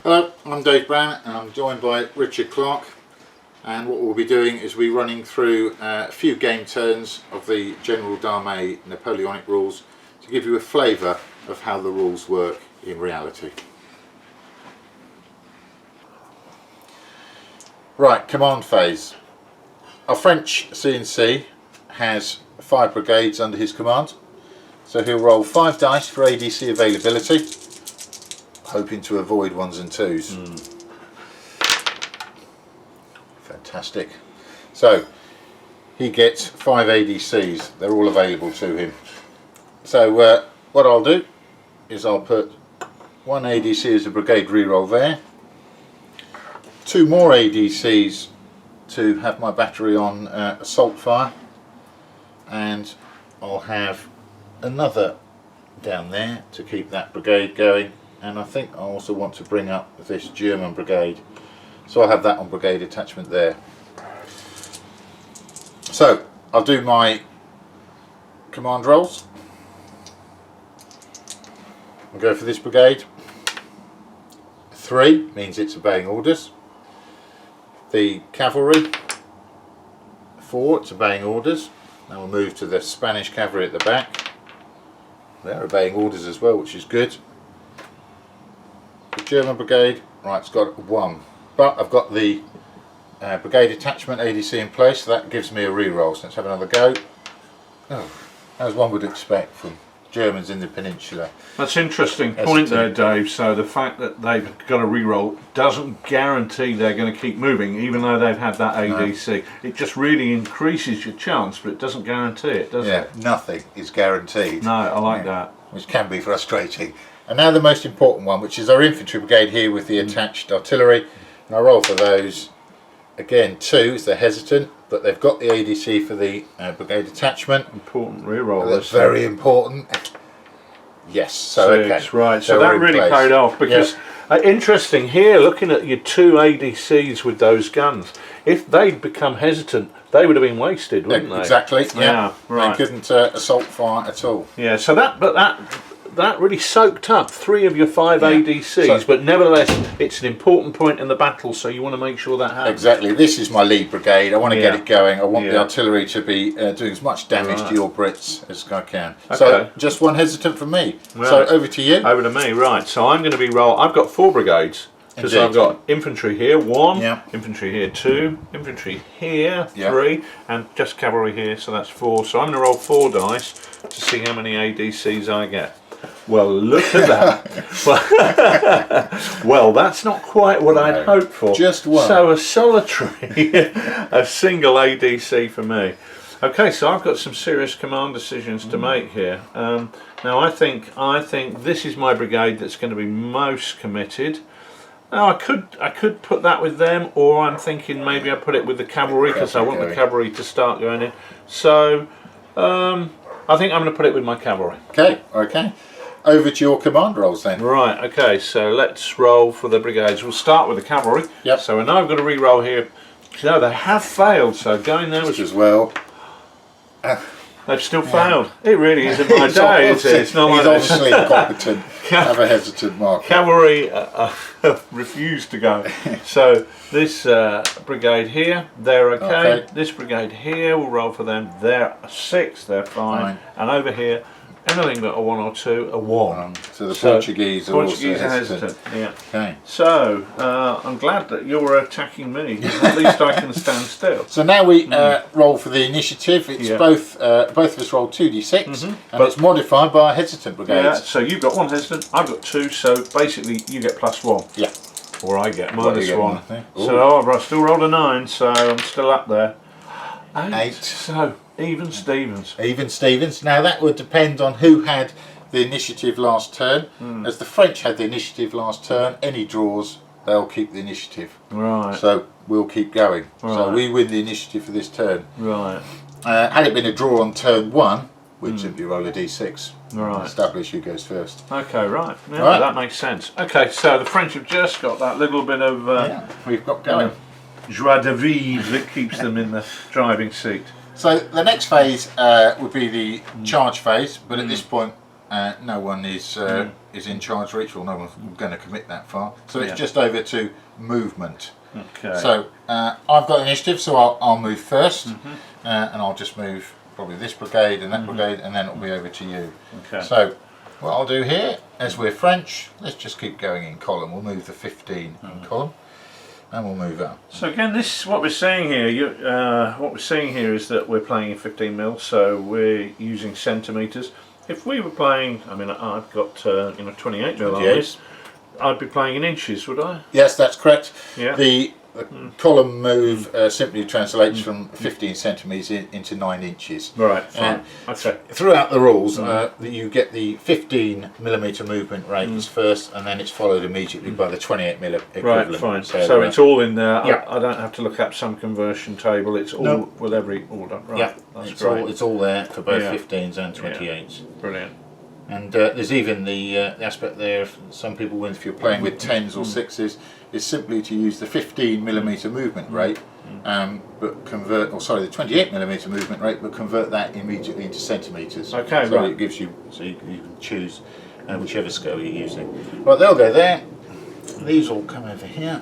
Hello, I'm Dave Brown and I'm joined by Richard Clark, and what we'll be doing is we're running through a few game turns of the General Dame Napoleonic rules to give you a flavour of how the rules work in reality. Right, command phase. Our French CNC has 5 brigades under his command, so he'll roll 5 dice for ADC availability, hoping to avoid 1s and 2s. Fantastic. So he gets 5 ADCs, they're all available to him. So what I'll do is I'll put 1 ADC as a brigade reroll there, 2 more ADCs to have my battery on assault fire, and I'll have another down there to keep that brigade going, and I think I also want to bring up this German brigade, so I'll have that on brigade attachment there. So I'll do my command rolls. I'll go for this brigade. 3 means it's obeying orders. The cavalry, 4, it's obeying orders. Now we'll move to the Spanish cavalry at the back. They're obeying orders as well, which is good. The German brigade, right, it's got 1, but I've got the brigade attachment ADC in place, so that gives me a reroll. So let's have another go. Oh, as one would expect from Germans in the peninsula. That's an interesting point there, Dave. So the fact that they've got a reroll doesn't guarantee they're going to keep moving, even though they've had that ADC. No. It just really increases your chance, but it doesn't guarantee it, does it? Yeah, nothing is guaranteed. No, I like that. Which can be frustrating. And now the most important one, which is our infantry brigade here with the attached artillery. And I roll for those. Again, 2 is they're hesitant, but they've got the ADC for the brigade attachment. Important reroll. That's very important. Yes, so 6, okay. Right, so that really paid off, because interesting here, looking at your 2 ADCs with those guns, if they'd become hesitant, they would have been wasted, wouldn't they? Exactly, yeah. Right. They couldn't assault fire at all. Yeah, so that really soaked up 3 of your 5 ADCs, but nevertheless it's an important point in the battle, so you want to make sure that happens. Exactly, this is my lead brigade, I want to get it going, I want the artillery to be doing as much damage to your Brits as I can. Okay. So just 1 hesitant from me, so over to you. Over to me, right, so I'm going to be I've got 4 brigades, because I've got infantry here, 1, infantry here, 2, infantry here, 3, and just cavalry here, so that's 4. So I'm going to roll 4 dice to see how many ADCs I get. Well, look at that. Well, that's not quite what I'd hoped for. Just 1. So a solitary, a single ADC for me. Okay, so I've got some serious command decisions to make here. Now I think this is my brigade that's going to be most committed. Now I could put that with them, or I'm thinking maybe I put it with the cavalry, because I want the cavalry to start going in. So I think I'm going to put it with my cavalry. Okay. Over to your command rolls then. Right, okay, so let's roll for the brigades. We'll start with the cavalry. Yep. So I know I've got to re-roll here. No, they have failed, so going there was... as well. They've still failed. It really isn't my day, is it? It's not He's like obviously incompetent. Have a hesitant mark. Cavalry refused to go. So this brigade here, they're okay. This brigade here, we'll roll for them. They're 6, they're fine. And over here, anything but a 1 or 2, a 1. So the Portuguese are also hesitant. Yeah. Okay. So I'm glad that you're attacking me. At least I can stand still. So now we roll for the initiative. It's both of us roll 2d6, and it's modified by hesitant brigades. Yeah. So you've got 1 hesitant, I've got 2. So basically, you get +1. Yeah. Or I get -1. So I still rolled a 9, so I'm still up there. 8. So even Stevens. Even Stevens. Now that would depend on who had the initiative last turn. As the French had the initiative last turn, any draws, they'll keep the initiative. Right. So we'll keep going. Right. So we win the initiative for this turn. Right. Had it been a draw on turn 1, we'd simply roll a d6. Right. Establish who goes first. Okay, right. Yeah, that makes sense. Okay, so the French have just got that little bit of we've got going. Joie de vivre that keeps them in the driving seat. So the next phase would be the charge phase, but at this point no one is is in charge for each, or no one's going to commit that far. So it's Yeah. just over to movement. Okay. So I've got initiative, so I'll move first, and I'll just move probably this brigade and that brigade, and then it'll be over to you. Okay. So what I'll do here, as we're French, let's just keep going in column. We'll move the 15 in column, and we'll move up. So again, this what we're seeing here. What we're seeing here is that we're playing in 15 mil, so we're using centimeters. If we were playing, I mean, I've got 28 mil on 28. this. I'd be playing in inches, would I? Yes, that's correct. Yeah. The column move simply translates from 15 centimetres into 9 inches. Right. Fine. Okay. Throughout the rules, you get the 15 millimetre movement rate is first, and then it's followed immediately by the 28 mm equivalent. Right. Fine. So it's all in there. Yeah. I don't have to look up some conversion table. It's all No. with every order. Right. Yeah, That's it's great. it's all there for both Yeah. 15s and 28s. Brilliant. And there's even the aspect there, some people, if you're playing with 10s or 6s, is simply to use the 15 millimetre movement rate, but convert, or sorry, the 28 millimetre movement rate, but convert that immediately into centimetres. Okay, so right. it gives you, so you can choose whichever scale you're using. Right, they'll go there. These all come over here.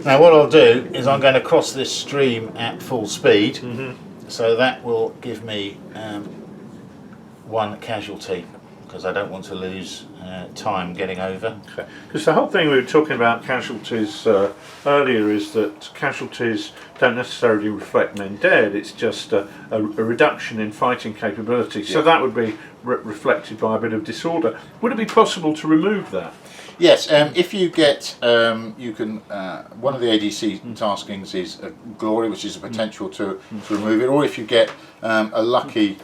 Now what I'll do is I'm going to cross this stream at full speed, so that will give me 1 casualty, because I don't want to lose time getting over. Okay. Because the whole thing we were talking about casualties earlier is that casualties don't necessarily reflect men dead. It's just a reduction in fighting capability. So Yeah. that would be reflected by a bit of disorder. Would it be possible to remove that? Yes, if you get, you can, one of the ADC taskings is a glory, which is a potential to remove it, or if you get a lucky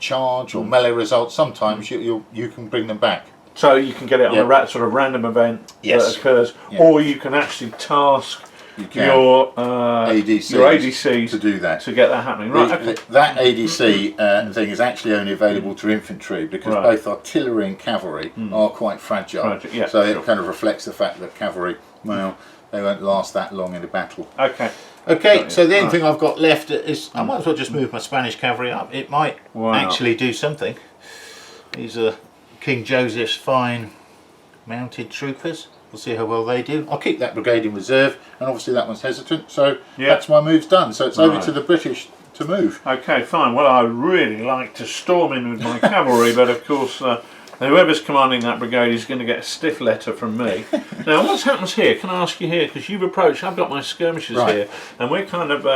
charge or melee result, sometimes you can bring them back. So you can get it on Yeah. a sort of random event Yes. that occurs, Yeah. or you can actually task You can. your ADCs your ADCs to do that. to get that happening. Right. Okay. That ADC thing is actually only available to infantry, because Right. both artillery and cavalry are quite fragile. Fragile, yeah, so sure. it kind of reflects the fact that cavalry, well, they won't last that long in a battle. Okay. Okay, Got so you. the only Right. thing I've got left is I might as well just move my Spanish cavalry up. It might Why not? actually do something. These are King Joseph's fine mounted troopers. We'll see how well they do. I'll keep that brigade in reserve, and obviously that one's hesitant, so Yeah. that's my move's done. So it's over Right. to the British to move. Okay, fine. Well, I really like to storm in with my cavalry, but of course, whoever's commanding that brigade is going to get a stiff letter from me. Now, what happens here? Can I ask you here? Because you've approached, I've got my skirmishers Right. here, and we're kind of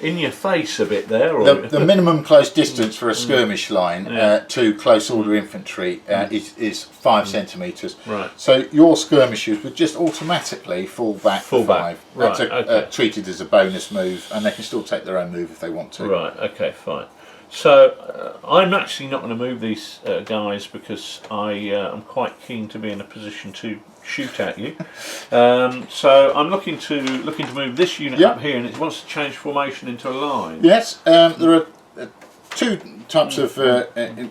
in your face a bit there. Or, The minimum close distance for a skirmish line Yeah. to close order infantry is 5 centimetres. Right. So your skirmishers would just automatically fall back Fall for back. 5. That's Right, okay. treated as a bonus move, and they can still take their own move if they want to. Right, okay, fine. So I'm actually not going to move these guys because I am quite keen to be in a position to shoot at you. So I'm looking to move this unit Yeah. up here, and it wants to change formation into a line. Yes, there are 2 types of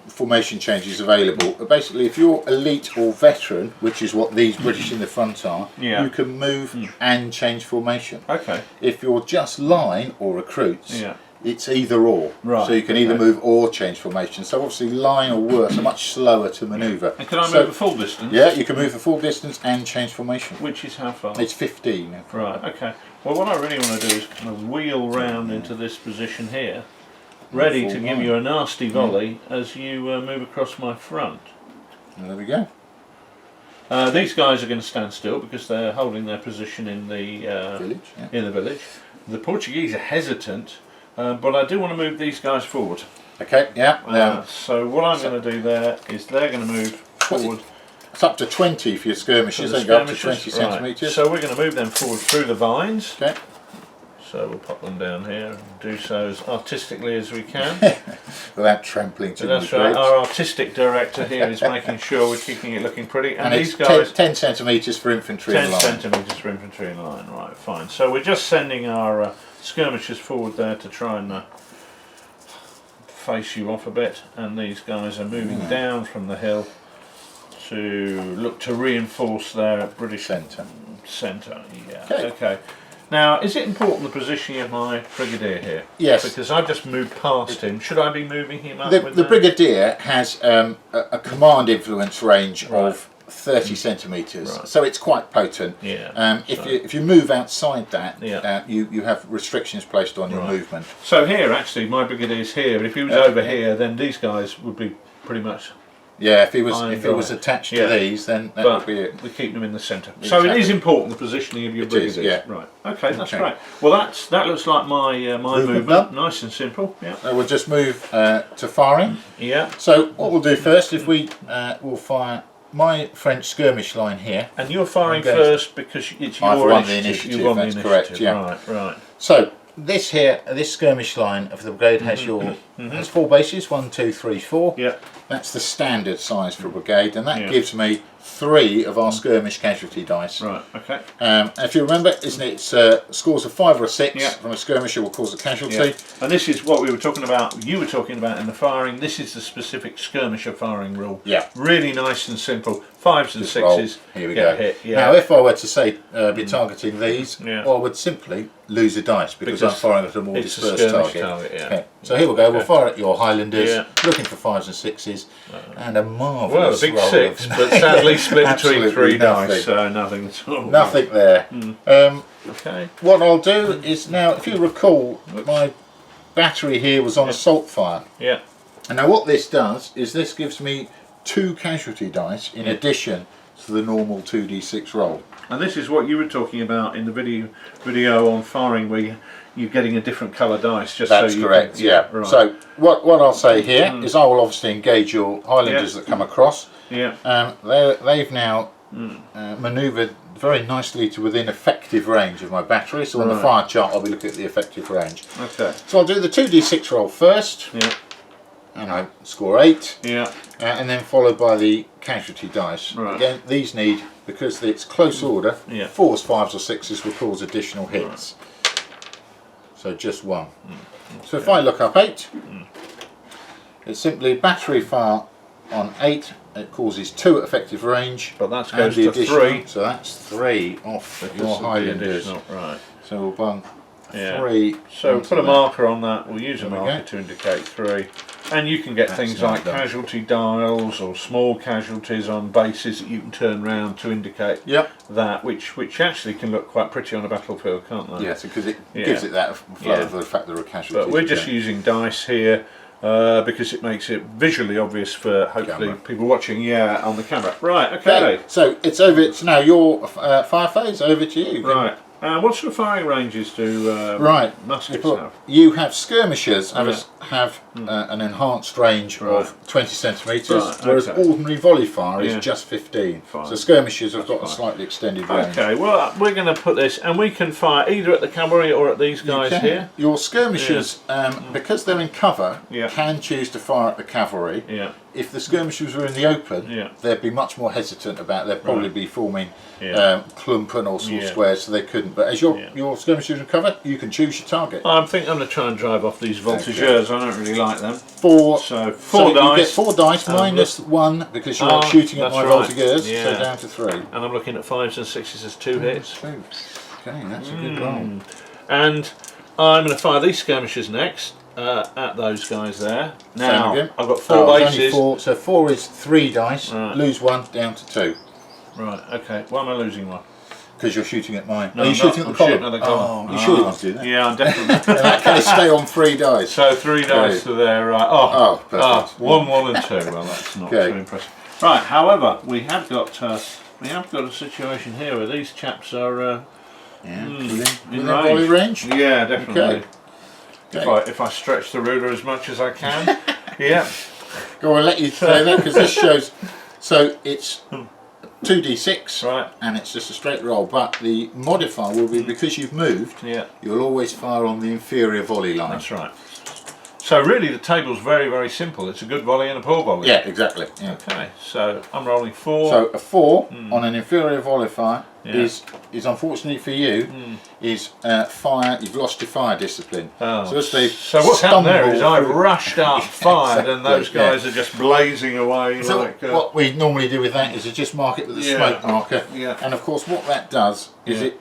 formation changes available. Basically, if you're elite or veteran, which is what these British in the front are, Yeah. you can move and change formation. Okay. If you're just line or recruits, Yeah. it's either or. Right, So you can either okay. move or change formation. So obviously line or worse are much slower to manoeuvre. And can I So- move a full distance? Yeah, you can move the full distance and change formation. Which is how far? It's 15. Right, okay. Well, what I really want to do is kind of wheel round into this position here, ready to Full give line. you a nasty volley as you move across my front. And there we go. These guys are going to stand still because they're holding their position in the Village. Yeah. in the village. The Portuguese are hesitant, but I do want to move these guys forward. Okay, yeah. So what I'm going to do there is they're going to move forward. It's up to 20 for your skirmishers. to the They go up to skirmishers. 20 Right. centimetres. So we're going to move them forward through the vines. Okay. So we'll pop them down here and do so as artistically as we can. Without trampling too So many that's right. grapes. Our artistic director here is making sure we're keeping it looking pretty. And, And these it's guys, 10 centimetres for infantry in 10 line. centimetres for infantry in line. Right, fine. So we're just sending our skirmishers forward there to try and face you off a bit. And these guys are moving down from the hill to look to reinforce their British Centre. centre. Yeah. Okay. Okay. Now, is it important the positioning of my Brigadier here? Yes. Because I've just moved past him. Should I be moving him up? The with that? Brigadier has a command influence range of 30 centimetres, Right. so it's quite potent. Yeah. If you move outside that, Yeah. you have restrictions placed on your Right. movement. So here, actually, my Brigadier's here. If he was over here, then these guys would be pretty much. Yeah, if it was Fine, attached yeah. to these, then that But would be it. we keep them in the centre. So it is Exactly. important the positioning of your It is, Brigadiers. yeah. Right. Okay, that's Okay. great. Well, that looks like my movement. done. Nice and simple. Yeah. Now we'll just move to firing. Yeah. So what we'll do first, if we will fire my French skirmish line here. And you're firing Okay. first because it's your I've won the initiative. initiative, You won that's the correct, initiative. yeah. Right. Right. So this here, this skirmish line of the brigade has has 4 bases, 1, 2, 3, 4. Yeah. That's the standard size for a brigade, and that Yeah. gives me 3 of our skirmish casualty dice. Right. Okay. If you remember, isn't it? It's scores of 5 or a 6 Yeah. from a skirmisher will cause a casualty. Yeah. And this is what we were talking about. You were talking about in the firing. This is the specific skirmisher firing rule. Yeah. Really nice and simple. 5s and Just roll. 6s. Here we get go. a hit. Yeah. Now, if I were to say be targeting these, Yeah. well, I would simply lose a dice because I'm Because firing at a more it's a dispersed skirmish target. target, yeah. Okay. So here we go. We'll fire at your Highlanders, Yeah. looking for 5s and 6s, and a marvellous Well, a big roll 6, of- but sadly split between Absolutely 3 nothing. dice, so nothing at all. Nothing there. Okay. What I'll do is now, if you recall, my battery here was on assault fire. Yeah. And now what this does is this gives me 2 casualty dice in addition to the normal 2d6 roll. And this is what you were talking about in the video on firing, where you're getting a different colour dice. Just That's so you correct, can, yeah. Right. So what I'll say here is I will obviously engage your Highlanders Yeah. that come across. yeah. They've now manoeuvred very nicely to within effective range of my battery. So on the Right. fire chart I'll be looking at the effective range. Okay. So I'll do the 2d6 roll first, Yeah. and I score 8. Yeah. And then followed by the casualty dice. Right. Again, these need, because it's close order, Yeah. 4s, 5s or 6s will cause additional hits. So just 1. So if I look up 8, it's simply battery fire on 8, it causes 2 at effective range. But that and goes the to additional, 3. So that's 3 off Because your of the Highlanders. additional, right. So we'll bung Yeah. 3. So onto put a that. marker on that. We'll use a There we marker go. to indicate 3. And you can get That's things not like done. casualty dials or small casualties on bases that you can turn round to indicate Yep. that, which actually can look quite pretty on a battlefield, can't they? Yes, because it Yeah. gives it that flow Yeah. of the fact there are casualties. But we're just again. using dice here because it makes it visually obvious for hopefully Camera. people watching. Yeah, on the camera. Right. Okay. Okay, so it's over. It's now your fire phase. Over to you. Right. What sort of firing ranges do Right. muskets You have? You have skirmishers have, Yeah. have an enhanced range Right. of 20 centimetres, Right, whereas okay. ordinary volley fire is Yeah. just 15. Fine. So skirmishers have got a fine. slightly extended range. Okay. Well, we're going to put this, and we can fire either at the cavalry or at these guys You can. here. Your skirmishers, because they're in cover, Yeah. can choose to fire at the cavalry. Yeah. If the skirmishers were in the open, Yeah. they'd be much more hesitant about. They'd probably be forming Yeah. klumpen or sort of Yeah. squares, so they couldn't. But as your Yeah. skirmishers are in cover, you can choose your target. I think I'm going to try and drive off these voltigeurs. I don't really like them. 4. So So 4 you dice. get 4 dice minus 1 because you're Oh, shooting at that's my right. voltigeurs, Yeah. so down to 3. And I'm looking at 5s and 6s as 2 hits. Okay, that's a good roll. And I'm going to fire these skirmishers next at those guys there. Now, again. I've got 4 Oh, it's only bases. 4, so 4 is 3 dice. Right. Lose 1 down to 2 Right, okay. Why am I losing one? because you're shooting at mine. No, Are you I'm shooting not. at the I'm column? shooting at the column. Oh, you sure you want to do that? Yeah, I'm definitely. In that case, stay on 3 dice. So 3 dice to there, right. Oh, perfect. 1, 1 and 2. Well, that's not Okay. too impressive. Right, however, we have got a situation here where these chaps are Yeah, in within volley range. Yeah, definitely. Okay. If I stretch the ruler as much as I can. Yeah. Go on, let you say that because this shows. So it's 2d6, Right. and it's just a straight roll. But the modifier will be because you've moved. Yeah. You'll always fire on the inferior volley line. That's right. So really the table's very, very simple. It's a good volley and a poor volley. Yeah, exactly. Yeah. Okay, so I'm rolling 4. So a 4 on an inferior volley fire Yeah. is unfortunately for you is fire. You've lost your fire discipline. Oh. So as they So what's happened there is stumble I've through- rushed up, fired, and those Exactly, yeah. guys are just blazing away So like. what we normally do with that is to just mark it with a Yeah. smoke marker. Yeah. And of course, what that does is Yeah. it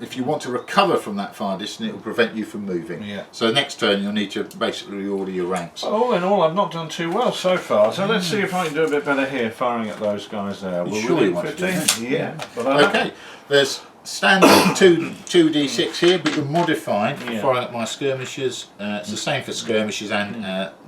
if you want to recover from that fire distance, it will prevent you from moving. Yeah. So next turn you'll need to basically reorder your ranks. All in all, I've not done too well so far. So let's see if I can do a bit better here, firing at those guys there. You Will sure we you do want to do 15? that? Yeah. But I Okay, there's standard 2d6 here, but you're modified for Yeah. firing at my skirmishers. It's the same for skirmishers and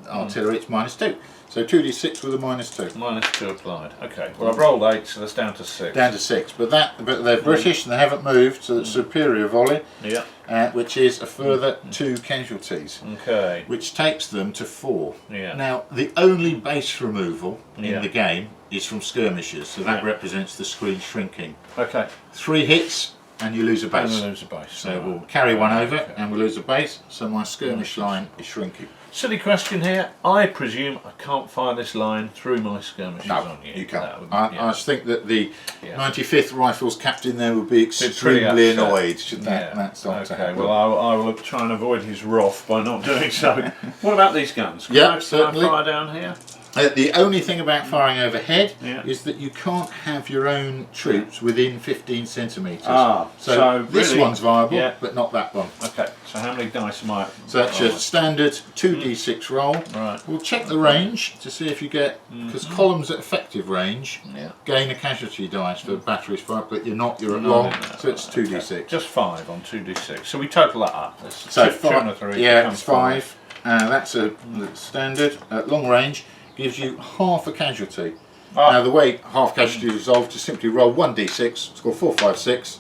artillery, it's -2. So 2d6 with a -2. -2 applied. Okay. Well, I've rolled 8, so that's down to 6. Down to 6, but they're British and they haven't moved, so it's superior volley, Yeah. which is a further 2 casualties, Okay. which takes them to 4. Yeah. Now, the only base removal Yeah. in the game is from skirmishers, so that Yeah. represents the screen shrinking. Okay. 3 hits and you lose a And base. we lose a base. So we'll carry one over Okay. and we'll lose a base, so my skirmish line is shrinking. Silly question here. I presume I can't fire this line through my skirmishers No, on you. you can't. That would- I yeah. think that the Yeah. 95th Rifles captain there would be pretty extremely upset. annoyed should that Yeah. start to Okay, happen. well, I will try and avoid his wrath by not doing so. What about these guns? Can Yeah, I certainly. fire down here? The only thing about firing overhead Yeah. is that you can't have your own troops within 15 centimetres. Ah, so this really- one's viable, yeah. but not that one. Okay, so how many dice am I? So that's your standard 2d6 roll. Right. We'll check the range to see if you get, because columns at effective range Yeah. gain a casualty dice for batteries fire, but you're at No, long, no, so it's 2d6. Okay. Just 5 on 2d6. So we total that up. It's So two and a three yeah, becomes it's 5. That's a standard. At long range gives you half a casualty. Ah. Now the way half casualty is resolved is simply roll 1d6, score 4, 5, 6,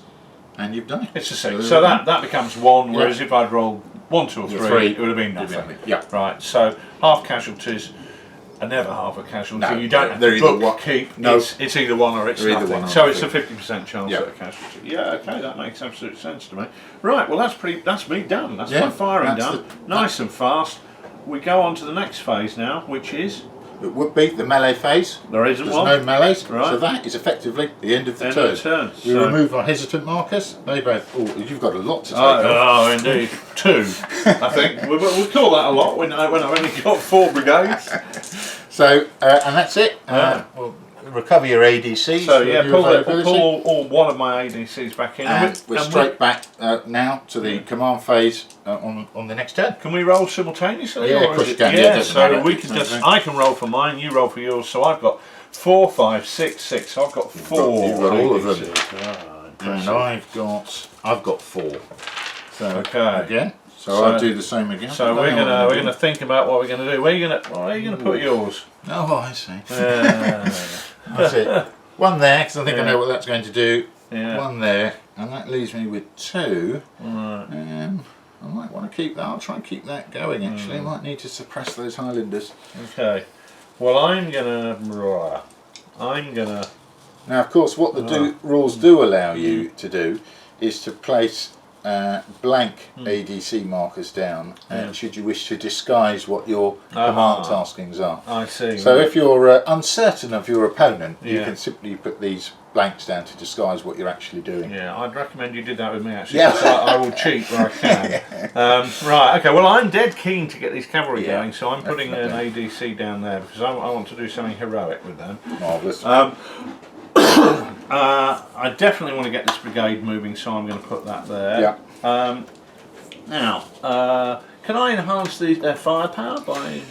and you've done it. It's a 6. So that becomes 1, whereas Yeah. if I'd rolled 1, 2 or Yeah, 3, three. it would have been Would have nothing. been- yeah. Right, so half casualties are never half a casualty. No, You don't have they're to either book, one- keep. no. It's either one or it's They're either nothing. one or So it's a nothing. 50% chance Yeah. at a casualty. Yeah, okay, that makes absolute sense to me. Right, well that's me done. That's Yeah, my firing that's done. Nice and fast. We go on to the next phase now, which is It would be the melee phase. there isn't There's one. no melees, Right. so that is effectively the end of the End turn. of the turn. We So- remove our hesitant markers. They both. Oh, you've got a lot to take Oh, off. oh, indeed. 2, I think. We call that a lot when I've only got 4 brigades. So, and that's it. Yeah. We'll recover your ADCs. So for yeah, new pull availability. all one of my ADCs back in. And we're and straight back now to the command phase on the next turn. Can we roll simultaneously? Yeah, or of course is you it- can, yeah, Yeah, doesn't so matter. we can just. Okay. I can roll for mine. You roll for yours. So I've got 4, 5, 6, 6. So I've got 4. you've got all of them. ADCs. Ah, And impressive. I've got 4. So Okay. again. So, So- I'll do the same again. So we're gonna think about what we're gonna do. Where are you gonna put yours? Oh, I see. Yeah. That's it. One there, because I think I Yeah. know what that's going to do. Yeah. One there, and that leaves me with 2. Right. I might want to keep that. I'll try and keep that going. Actually, I might need to suppress those Highlanders. Okay. Well, I'm gonna. Now, of course, what the rules do allow you to do is to place blank ADC markers down, Yeah. should you wish to disguise what your command taskings are. I see. So, if you're uncertain of your opponent, you Yeah. can simply put these blanks down to disguise what you're actually doing. Yeah, I'd recommend you did that with me actually. Yeah. 'Cause I will cheat where I can. Right, okay, well I'm dead keen to get these cavalry Yeah, going, so I'm putting an definitely. ADC down there because I want to do something heroic with them. Marvellous. I definitely want to get this brigade moving, so I'm going to put that there. Yeah. Now, can I enhance their firepower by...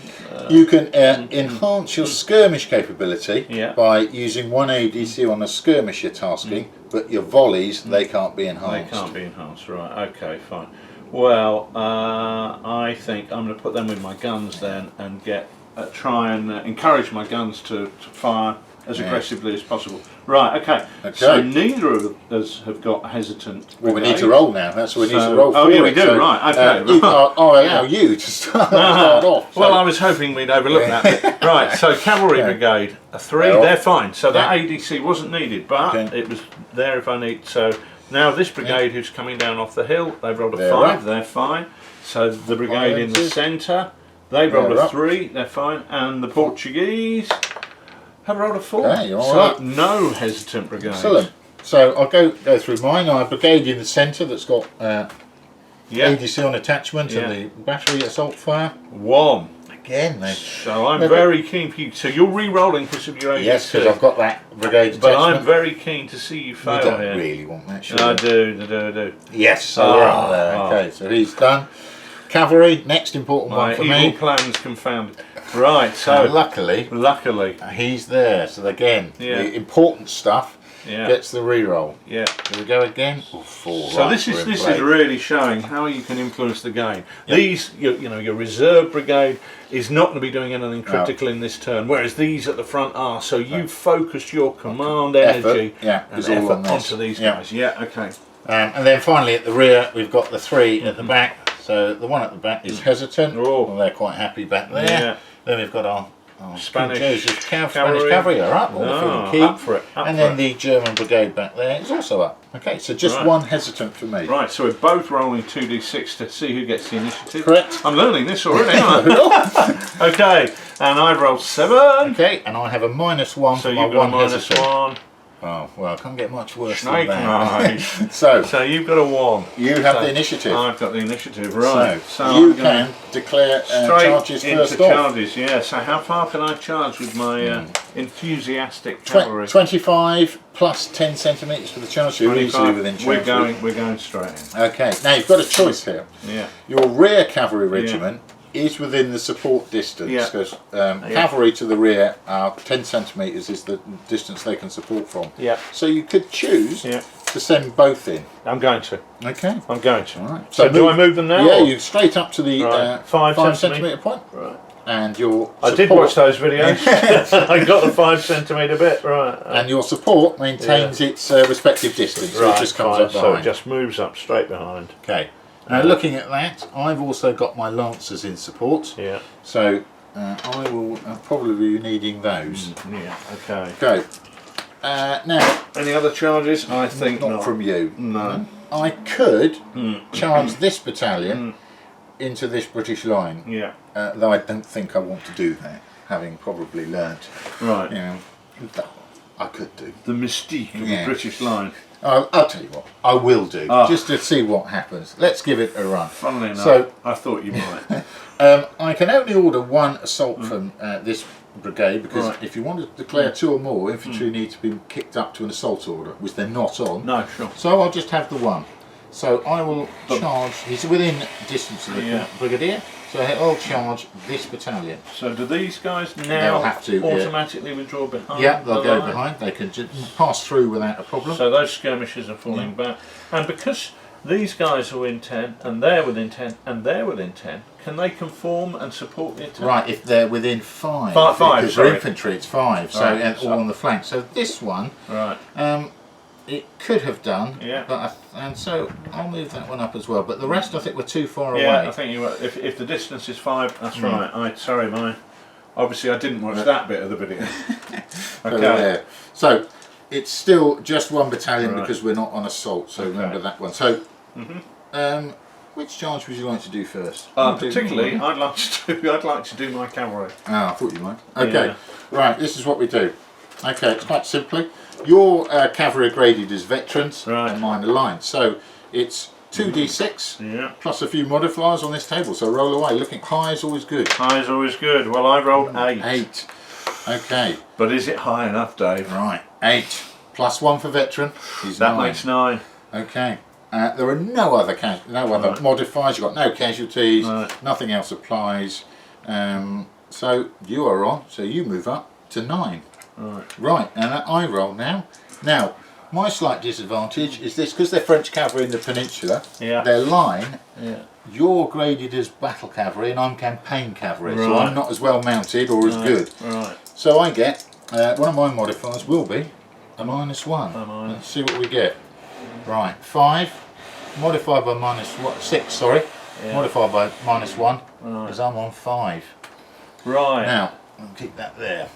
You can enhance your skirmish capability Yeah. by using one ADC on a skirmish you're tasking, but your volleys, they can't be They enhanced. can't be enhanced, right, okay, fine. Well, I think I'm going to put them with my guns then and try and encourage my guns to fire as Yeah. aggressively as possible. Right, okay. Okay. So neither of us have got hesitant. Well, we need brigade. to roll now. That's what we need So- to roll oh, for yeah, we it. do, right, okay, I'll allow you to start off. Well, So- I was hoping we'd overlook that. Right, so cavalry Yeah. brigade, a 3, They're they're off. fine. So that Yeah. ADC wasn't needed, but Okay. it was there if I need. So now this brigade who's coming down off the hill, they've rolled a They're 5, up. they're fine. So the brigade in the Highlanders. centre, they've rolled They're a up. 3, they're fine. And the Portuguese have rolled a 4. Okay, you're all so right. no hesitant brigade. Excellent. So I'll go through mine. I have a brigade in the centre that's got Yeah, ADC on attachment Yeah. and the battery assault fire. 1. again. So I'm very keen for you. So you're re-rolling because of your ADC. Yes, because I've got that brigade But attachment. I'm very keen to see you fail You don't here. really want that, should I you? do. Yes, so we're up there. Oh. Okay, so he's done. Cavalry, next important My one for evil me. plans confounded. Right, so And luckily, luckily, he's there. So again, Yeah. the important stuff yeah, gets the re-roll. yeah. Here we go again. Oh, 4. So right, this we're is in this play. is really showing how you can influence the game. Yep. These, you know, your reserve brigade is not going to be doing anything critical in this turn, whereas these at the front are. So you focused your command energy yeah, and is all effort on this. onto these Yeah. guys. Yeah, okay. And then finally at the rear, we've got the 3 at the back. So the one at the back is hesitant. Oh. Well, they're quite happy back there. Yeah. Then we've got our Spanish Spanish cavalry. cavalry are up. All Ah, the key. up for it, up and for then it. the German brigade back there is also up. Okay, so just Right. one hesitant for me. Right, so we're both rolling 2d6 to see who gets the initiative. Correct. I'm learning this already, aren't I? Okay, and I've rolled 7. Okay, and I have a -1 So for my you've got a one hesitant. -1. Oh, well, I can't get much worse Snake than that. eyes. So, So you've got a 1. you have So the initiative. I've got the initiative, right. So, you I'm gonna can declare straight charges into first off. charges, yeah. So how far can I charge with my enthusiastic cavalry? 25 plus 10 centimetres for the charge, so you're easily 25. within charge. We're going straight in. Okay, now you've got a choice here. Yeah. Your rear cavalry regiment is within the support distance, Yeah. because cavalry to the rear are 10 centimetres is the distance they can support from. Yeah. So you could choose Yeah. to send both in. I'm going to. Okay. I'm going to. All right. So do I move them now? Yeah, or- you straight up to the Right. 5 5 centimetre point, Right. and your I did support- watch those videos. I got the 5 centimetre bit, right. and your support maintains its respective distance, so it just comes fine, up so behind. it just moves up straight behind. Okay. Now looking at that, I've also got my lancers in support, Yeah. so I will probably be needing those. Yeah. Okay. Okay. Now, Any other charges? I think not not. from you. No. I could charge this battalion into this British line, Yeah. though I don't think I want to do that, having probably learnt, Right. you know, that I could do. The mystique of Yeah. the British line. I'll tell you what, I will do, Ah. just to see what happens. Let's give it a run. Funnily enough, So- I thought you might. I can only order one assault from this brigade, because Right. if you want to declare 2 or more, infantry need to be kicked up to an assault order, which they're not on. No, sure. So I'll just have the one. So I will charge, he's within distance of the Yeah. brigadier, so I'll charge this battalion. So do these guys now They'll have to, yeah. automatically withdraw behind? Yeah, they'll the go line? behind, they can just pass through without a problem. So those skirmishes are falling back. And because these guys are within 10, and they're within 10, and they're within 10, can they conform and support the attack? Right, if they're within 5, Five, because they're sorry. infantry it's 5, so Right, and so- all on the flank. So this one, Right. it could have done, Yeah. but and so I'll move that one up as well. But the rest I think we're too far Yeah, away. I think you were. If the distance is 5, that's right. Sorry, obviously I didn't watch that bit of the video. So Okay. there. So it's still just one battalion Right. because we're not on assault. So remember that one. So, which charge would you like to do first? Particularly, I'd like to do my cavalry. Ah, I thought you might. Okay, Yeah. right. This is what we do. Okay, it's quite simply. Your cavalry are graded as veterans, Right. and mine are lines. So it's 2d6 Yeah. plus a few modifiers on this table. So roll away. Looking high is always good. High is always good. Well, I rolled 8. 8. Okay, But is it high enough, Dave? right. 8 plus 1 for veteran is That 9. makes 9. Okay. There are no other modifiers. You've got no casualties. Right. Nothing else applies. So you are on. So you move up to 9. Right. Right. And I roll now. Now, my slight disadvantage is this, because they're French cavalry in the peninsula. Yeah. Their line. Yeah. You're graded as battle cavalry, and I'm campaign cavalry. So Right. I'm not as well mounted or as good. Right. So I get one of my modifiers will be a -1. A minus. Let's see what we get. Right, 5 modified by -6. Sorry, Yeah. modified by -1 Right. because I'm on 5. Right. Now I'll keep that there.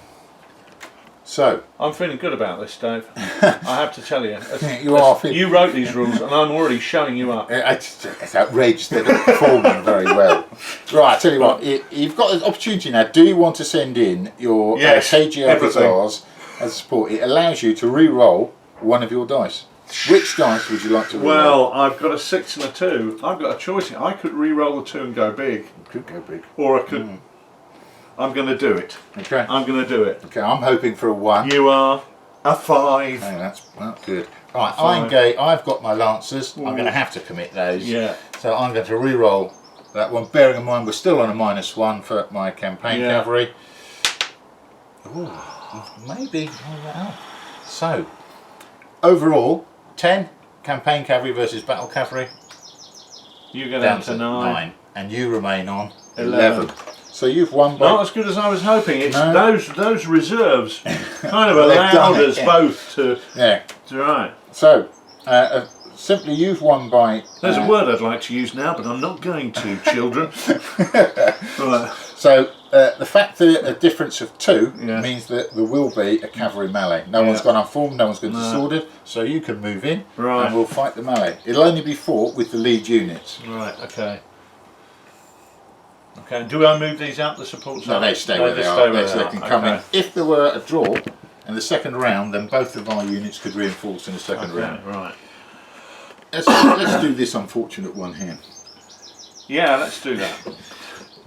So I'm feeling good about this, Dave. I have to tell you. you are feeling. You wrote these rules, and I'm already showing you up. It's outrageous. They're not performing very well. Right, I tell you what. You've got an opportunity now. Do you want to send in your Yes, KGL everything. Bazaars as support? It allows you to re-roll one of your dice. Which dice would you like to re-roll? Well, I've got a 6 and a 2. I've got a choice. I could re-roll the 2 and go big, Could go big. or I could I'm going to do it. Okay. I'm going to do it. Okay, I'm hoping for a 1. You are a 5. Okay, that's good. Right, Five. I've got my Lancers. I'm going to have to commit those. Yeah. So I'm going to re-roll that one, bearing in mind we're still on a -1 for my campaign Yeah. cavalry. Ooh, maybe. Oh, so, overall, 10 campaign cavalry versus battle cavalry. You go Down down to 9. And you remain on 11. So you've won by... Not as good as I was hoping. It's No. those reserves kind of Well, they've done allowed it, us yeah. both to. Yeah. Right. So, simply you've won by... There's a word I'd like to use now, but I'm not going to, children. Right. So, the fact that a difference of 2 Yeah. means that there will be a cavalry melee. No one's gone unformed, no one's gone disordered, so you can move in Right. and we'll fight the melee. It'll only be fought with the lead units. Right. Okay. Okay. And do I move these out the support No, zone? they stay where they just are. stay where So they are. can come in. Okay. If there were a draw in the second round, then both of our units could reinforce in the second Okay, round. right. Let's do this unfortunate one here. Yeah, let's do that.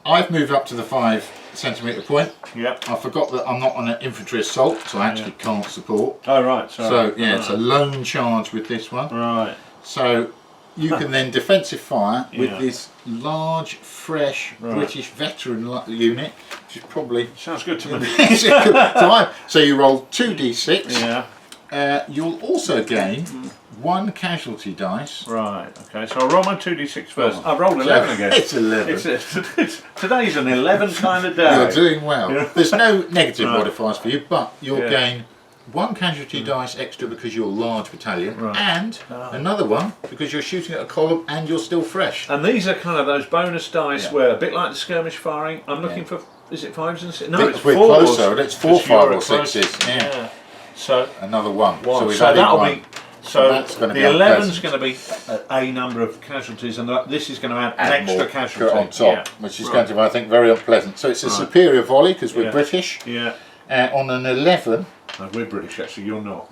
I've moved up to the 5 centimetre point. Yep. I forgot that I'm not on an infantry assault, so I actually can't support. Oh, right. Sorry. So yeah, it's a Right. lone charge with this one. Right. So you can then defensive fire with Yeah. this large, fresh Right. British veteran unit, which is probably. Sounds good to me. So you roll 2d6. Yeah. You'll also gain 1 casualty dice. Right. Okay. So I'll roll my 2d6 first. I've rolled 11 again. It's 11. Today's an 11 kind of day. You're doing well. Yeah. There's no negative Right. modifiers for you, but you'll Yeah. gain 1 casualty dice extra because you're a large battalion, Right. and another one because you're shooting at a column and you're still fresh. And these are kind of those bonus dice Yeah. where, a bit like the skirmish firing, I'm looking for, is it 5s and 6s? No, Bit- it's we're 4s. closer, it's 4, 5 or 6s. Yeah. So, Another one. So one. we've So added that'll 1. be, so that's gonna the be 11's unpleasant. going to be a number of casualties, and this is going to add an Add extra more casualty. on top, Yeah. which is Right. going to be, I think, very unpleasant. So it's a Right. superior volley because we're Yeah. British. Yeah. On an 11 No, we're British, actually, you're not.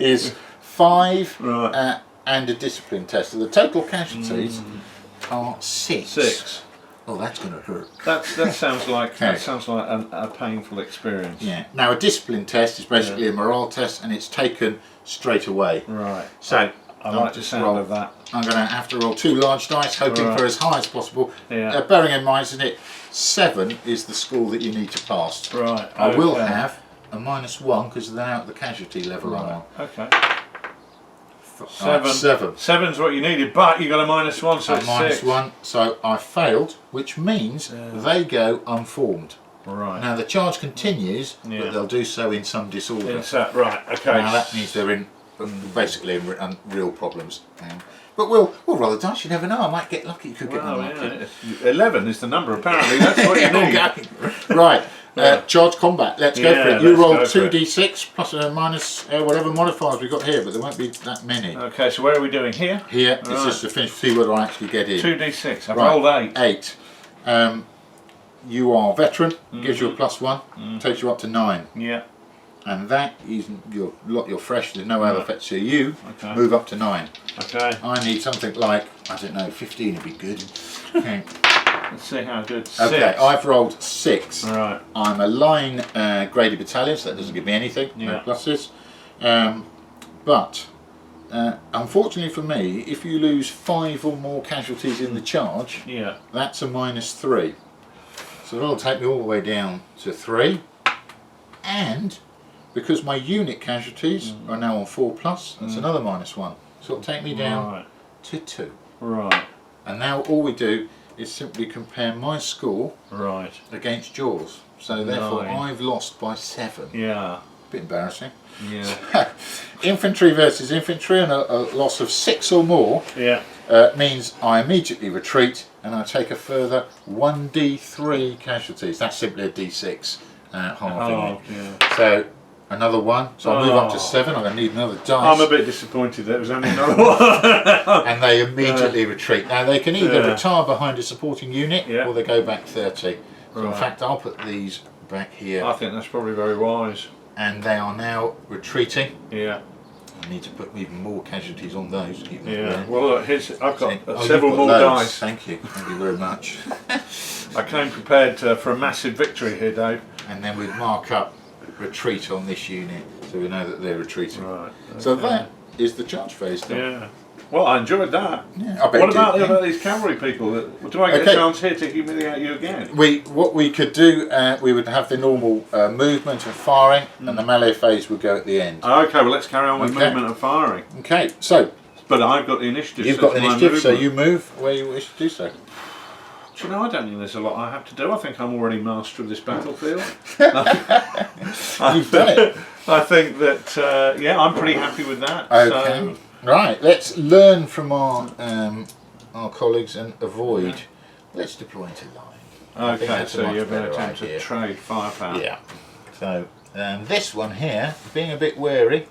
is 5 Right. and a discipline test. So the total casualties are 6. 6. Oh, that's going to hurt. That sounds like Okay. a painful experience. Yeah. Now a discipline test is basically a morale test, and it's taken straight away. Right. So I I'll like the just sound roll. of that. I'm going to have to roll 2 large dice, hoping Right. for as high as possible. Yeah. Bearing in mind, isn't it, 7 is the score that you need to pass. Right. I will okay. have a -1 because they're out the casualty level I'm on. Okay. Right, 7. 7's what you needed, but you got a -1, so A it's 6. -1, so I failed, which means they go unformed. Right. Now the charge continues, Yeah. but they'll do so in some disorder. It's that, right, okay. Now that means they're in basically in real problems. But we'll roll the dice. You never know. I might get lucky. Could get Well, unlucky. yeah, 11 is the number, apparently. That's what you need. Right. Charge combat. Let's go for Yeah, it. You let's roll go for it. 2d6 plus a minus whatever modifiers we've got here, but there won't be that many. Okay, so where are we doing? Here? Here, it's Right. just to finish, see whether I actually get in. 2d6. I've Right. rolled 8. 8. You are veteran, gives Mm-hmm. you a +1, takes you up to 9. Yeah. And that is, you're fresh, there's no other effects here. You Okay. move up to 9. Okay. I need something like, I don't know, 15 would be good. Okay, Let's see how good. 6. okay, I've rolled 6. Right. I'm a line graded battalion, so that doesn't give me anything, no Yeah. pluses. But unfortunately for me, if you lose 5 or more casualties in the charge, Yeah. that's a -3. So that'll take me all the way down to 3. And because my unit casualties are now on 4+, that's another -1. So it'll take me down Right. to 2. Right. And now all we do is simply compare my score Right. against yours. So therefore 9. I've lost by 7. Yeah. Bit embarrassing. Yeah. Infantry versus infantry, and a loss of 6 or more Yeah. means I immediately retreat and I take a further 1d3 casualties. That's simply a d6 halving Oh, it. yeah. So another 1. So I'll move up to Oh. 7. I'm going to need another dice. I'm a bit disappointed there was only another one. And they immediately retreat. Now they can either Yeah. retire behind a supporting unit Yeah. or they go back 30. So in Right. fact I'll put these back here, I think that's probably very wise. and they are now retreating. Yeah. I need to put even more casualties on those. Keep them Yeah. going. Well, look, I've got Oh, you've several got more loads. dice. Thank you. Thank you very much. I came prepared for a massive victory here, Dave. And then we'd mark up retreat on this unit, so we know that they're retreating. Right. So okay. that is the charge phase done. Yeah. Well, I enjoyed that. Yeah, I bet What you about, did, yeah. about these cavalry people? Do I get Okay. a chance here to humiliate you again? What we could do, we would have the normal movement and firing, and the melee phase would go at the end. Okay, well let's carry on with Okay. movement and firing. Okay, so But I've got the initiative. you've so got the it's my initiative, so movement. you move where you wish to do so. Do you know, I don't think there's a lot I have to do. I think I'm already master of this battlefield. You've done it. I think that, yeah, I'm pretty happy with that. Okay. Right, let's learn from our colleagues and avoid. Let's deploy into line. I think Okay, that's a so much you're going to better attempt to idea. trade firepower. Yeah. So this one here, being a bit wary,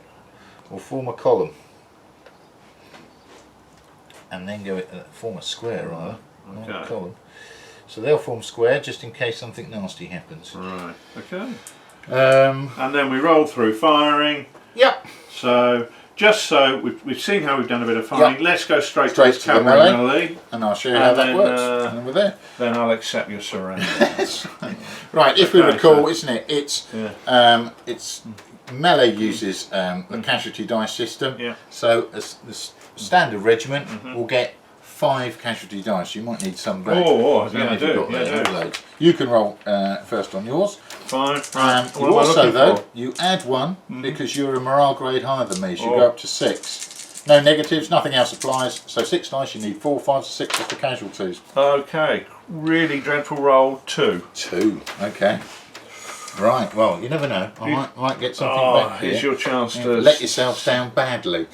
will form a column. And then go form a square rather, not a Okay. column. So they'll form square just in case something nasty happens. Right, okay. Um, And then we roll through firing. yep. So, just so we've seen how we've done a bit of firing, Yep. let's go straight to Straight this to the cavalry melee. melee. And I'll show you how And that then, works. And we're there. Then I'll accept your surrender. Right, if we Okay, recall, so- isn't it? It's Yeah. it's melee uses the casualty dice system. Yeah. So the standard regiment will get 5 casualty dice. You might need some back. Oh, I don't know yeah, I if you've do, got yeah, those, I do. loads. You can roll first on yours. Fine. Right. You What am I also looking though for? you add 1 because you're a morale grade higher than me. So you Oh. go up to 6. No negatives, nothing else applies. So 6 dice. You need 4, 5, 6 for casualties. Okay. Really dreadful roll 2. 2. Okay. Right. Well, you never know. I might get something Oh, back here. here's your chance to Let yourselves down badly.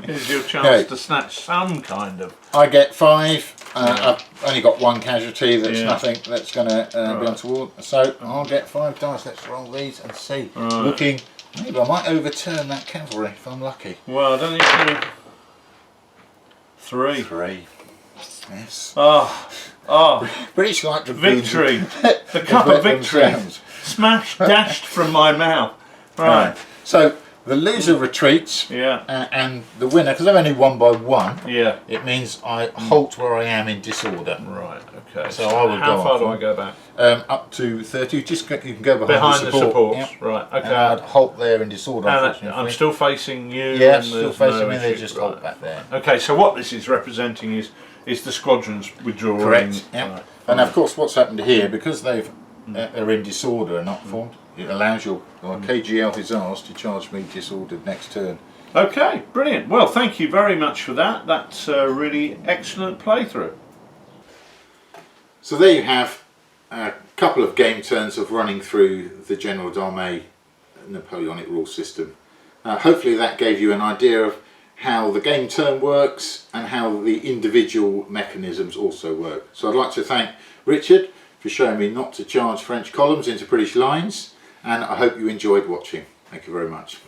Here's your chance Okay. to snatch some kind of. I get 5. I've only got 1 casualty. That's Yeah. nothing that's going to be untoward. So I'll get 5 dice. Let's roll these and see. Right. Looking. Maybe I might overturn that cavalry if I'm lucky. Well, I don't think you. 3. 3. Yes. Oh, British Light Dragoons. victory! The have cup let of victory, themselves. smashed, dashed from my mouth. Right. So the loser retreats. Yeah. And the winner, because I've only won by 1. Yeah. It means I halt where I am in disorder. Right. Okay. So I would how go far off do on- I go back? Up to 30. You can go Behind the the supports. Yep. Right. And Okay. I'd halt there in disorder. And Unfortunately, I'm still facing you. yeah, and still there's facing no me. They issue. just Right. halt back there. Okay. So what this is representing is the squadrons withdrawing. Correct. Yeah. Right. And of course, what's happened here because they're in disorder and not formed, it allows your KGL Hussars to charge me disordered next turn. Okay, brilliant. Well, thank you very much for that. That's a really excellent playthrough. So there you have a couple of game turns of running through the General d'Armée Napoleonic rule system. Hopefully that gave you an idea of how the game turn works and how the individual mechanisms also work. So I'd like to thank Richard for showing me not to charge French columns into British lines, and I hope you enjoyed watching. Thank you very much.